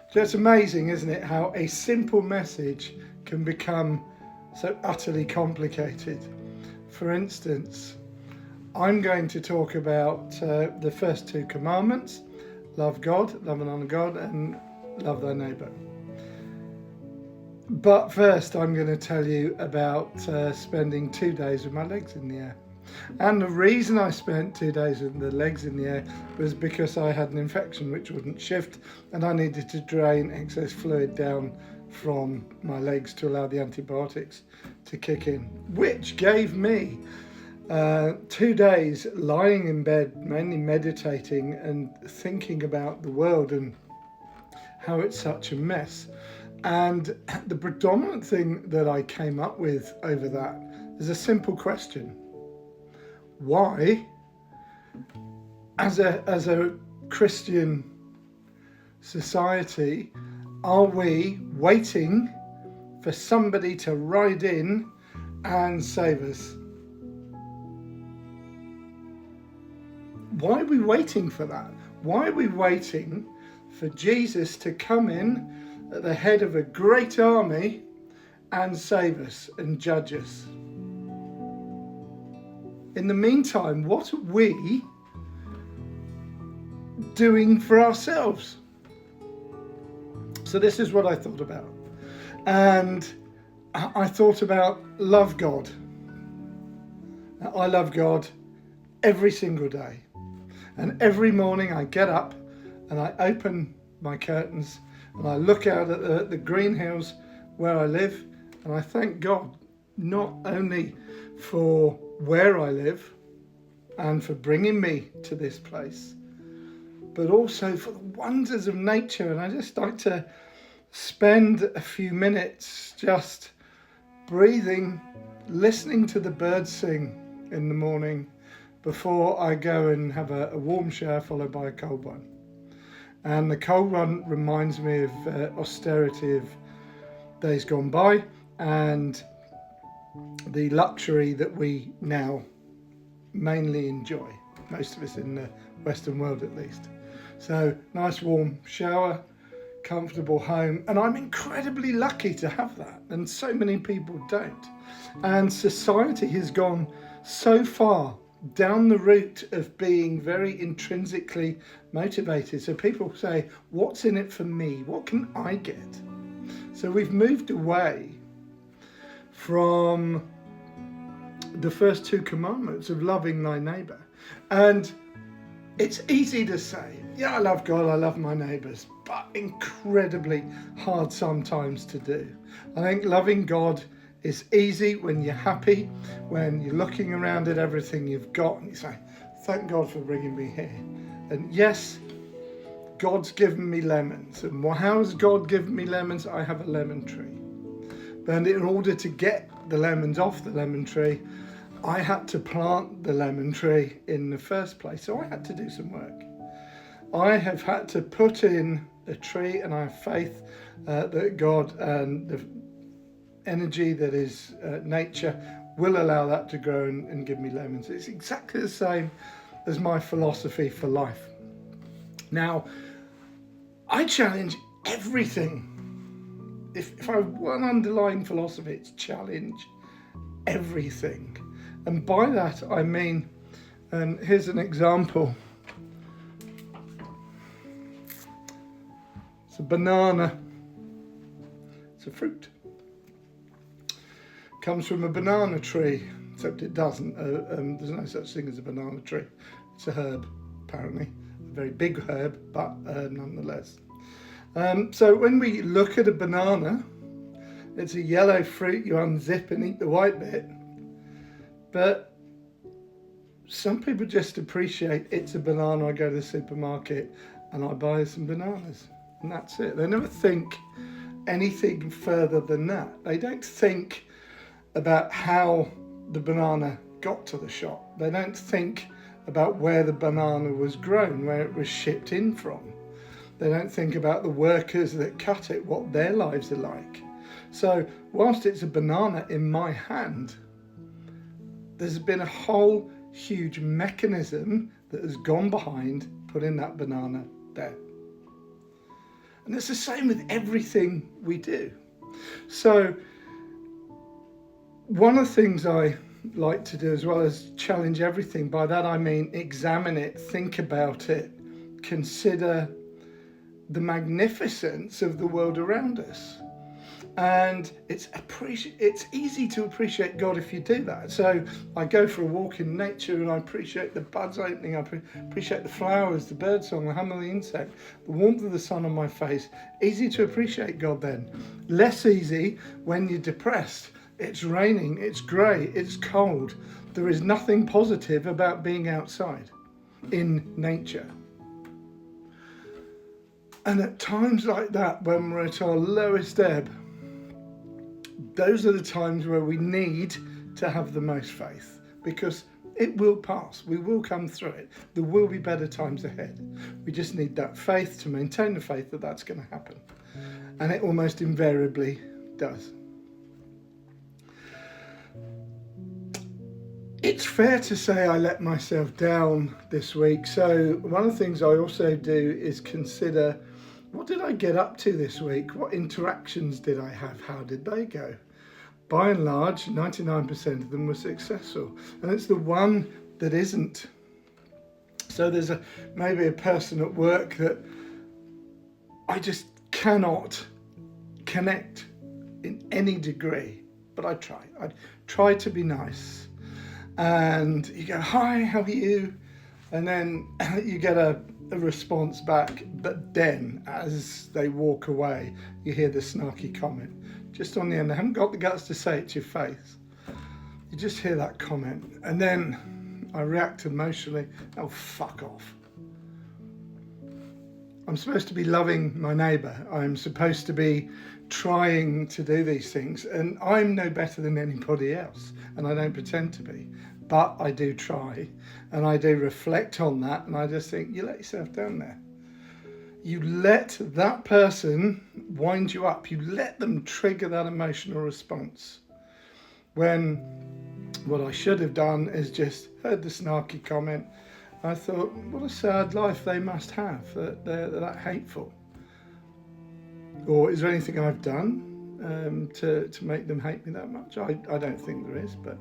So it's amazing, isn't it, how a simple message can become so utterly complicated. For instance, I'm going to talk about the first two commandments: love God, love and honour God, and love thy neighbour. But first, I'm going to tell you about spending 2 days with my legs in the air. And the reason I spent 2 days with the legs in the air was because I had an infection which wouldn't shift, and I needed to drain excess fluid down from my legs to allow the antibiotics to kick in, which gave me 2 days lying in bed, mainly meditating and thinking about the world and how it's such a mess. And the predominant thing that I came up with over that is a simple question: why, as a Christian society, are we waiting for somebody to ride in and save us? Why are we waiting for that? Why are we waiting for Jesus to come in at the head of a great army and save us and judge us? In the meantime, what are we doing for ourselves? So this is what I thought about. And I thought about love God. I love God every single day. And every morning I get up and I open my curtains and I look out at the green hills where I live, and I thank God not only for where I live and for bringing me to this place, but also for the wonders of nature. And I just like to spend a few minutes just breathing, listening to the birds sing in the morning before I go and have a warm shower followed by a cold one. And the cold one reminds me of austerity of days gone by and the luxury that we now mainly enjoy, most of us in the Western world at least. So nice warm shower, comfortable home, and I'm incredibly lucky to have that, and so many people don't. And society has gone so far down the route of being very intrinsically motivated. So people say, what's in it for me? What can I get? So we've moved away from the first two commandments of loving thy neighbour. And it's easy to say, yeah, I love God, I love my neighbours, but incredibly hard sometimes to do. I think loving God is easy when you're happy, when you're looking around at everything you've got and you say, thank God for bringing me here. And yes, God's given me lemons. And how has God given me lemons? I have a lemon tree. And in order to get the lemons off the lemon tree, I had to plant the lemon tree in the first place. So I had to do some work. I have had to put in a tree, and I have faith that God and the energy that is nature will allow that to grow and give me lemons. It's exactly the same as my philosophy for life. Now, I challenge everything. If I have one underlying philosophy, it's challenge everything. And by that I mean, and here's an example. It's a banana. It's a fruit. Comes from a banana tree, except it doesn't. There's no such thing as a banana tree. It's a herb, apparently. A very big herb, but nonetheless. So when we look at a banana, it's a yellow fruit. You unzip and eat the white bit. But some people just appreciate it's a banana. I go to the supermarket and I buy some bananas, and that's it. They never think anything further than that. They don't think about how the banana got to the shop. They don't think about where the banana was grown, where it was shipped in from. They don't think about the workers that cut it, what their lives are like. So whilst it's a banana in my hand, there's been a whole huge mechanism that has gone behind putting that banana there. And it's the same with everything we do. So one of the things I like to do as well is challenge everything. By that I mean examine it, think about it, consider the magnificence of the world around us. And it's easy to appreciate God if you do that. So I go for a walk in nature and I appreciate the buds opening, I appreciate the flowers, the birdsong, the hum of the insect, the warmth of the sun on my face. Easy to appreciate God then. Less easy when you're depressed. It's raining, it's grey, it's cold. There is nothing positive about being outside in nature. And at times like that, when we're at our lowest ebb, those are the times where we need to have the most faith, because it will pass. We will come through it. There will be better times ahead. We just need that faith to maintain the faith that that's going to happen. And it almost invariably does. It's fair to say I let myself down this week. So one of the things I also do is consider, what did I get up to this week? What interactions did I have? How did they go? By and large, 99% of them were successful. And it's the one that isn't. So there's maybe a person at work that I just cannot connect in any degree. But I try. I try to be nice. And you go, hi, how are you? And then you get a response back. But then, as they walk away, you hear the snarky comment. Just on the end, they haven't got the guts to say it to your face. You just hear that comment. And then I react emotionally. Oh, fuck off. I'm supposed to be loving my neighbour. I'm supposed to be trying to do these things. And I'm no better than anybody else. And I don't pretend to be. But I do try. And I do reflect on that. And I just think, you let yourself down there. You let that person wind you up. You let them trigger that emotional response. When what I should have done is just heard the snarky comment. I thought, what a sad life they must have, that they're that hateful. Or is there anything I've done to make them hate me that much? I don't think there is, but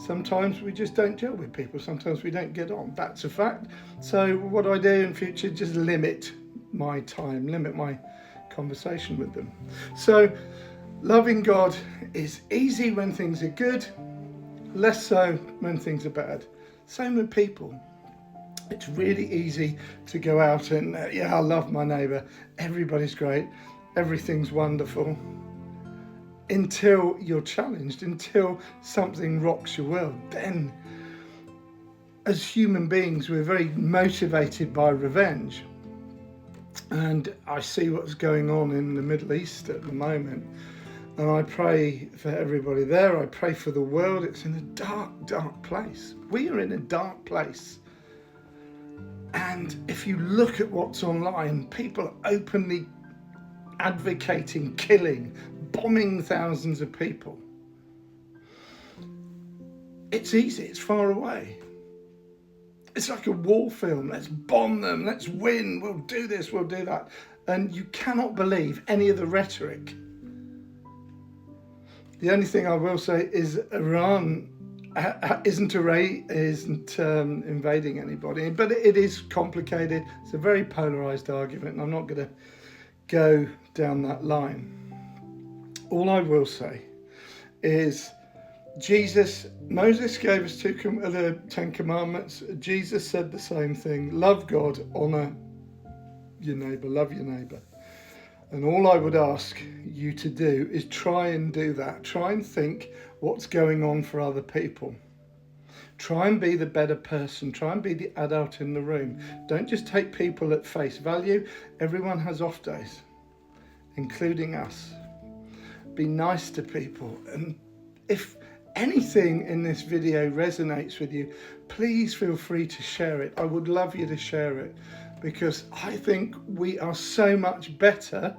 sometimes we just don't gel with people. Sometimes we don't get on. That's a fact. So what I do in future, just limit my time, limit my conversation with them. So loving God is easy when things are good, less so when things are bad. Same with people. It's really easy to go out and I love my neighbour, everybody's great, everything's wonderful, until you're challenged, until something rocks your world. Then as human beings, we're very motivated by revenge. And I see what's going on in the Middle East at the moment. And I pray for everybody there. I pray for the world. It's in a dark, dark place. We are in a dark place. And if you look at what's online, people are openly advocating killing, bombing thousands of people. It's easy. It's far away. It's like a war film. Let's bomb them. Let's win. We'll do this. We'll do that. And you cannot believe any of the rhetoric. The only thing I will say is Iran isn't invading anybody, but it is complicated. It's a very polarized argument, and I'm not going to go down that line. All I will say is Moses gave us the 10 commandments. Jesus said the same thing. Love God, honour your neighbour, love your neighbour. And all I would ask you to do is try and do that. Try and think what's going on for other people. Try and be the better person. Try and be the adult in the room. Don't just take people at face value. Everyone has off days, including us. Be nice to people. And if anything in this video resonates with you, please feel free to share it. I would love you to share it, because I think we are so much better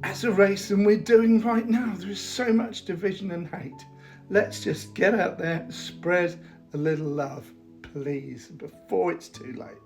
as a race than we're doing right now. There is so much division and hate. Let's just get out there, spread a little love, please, before it's too late.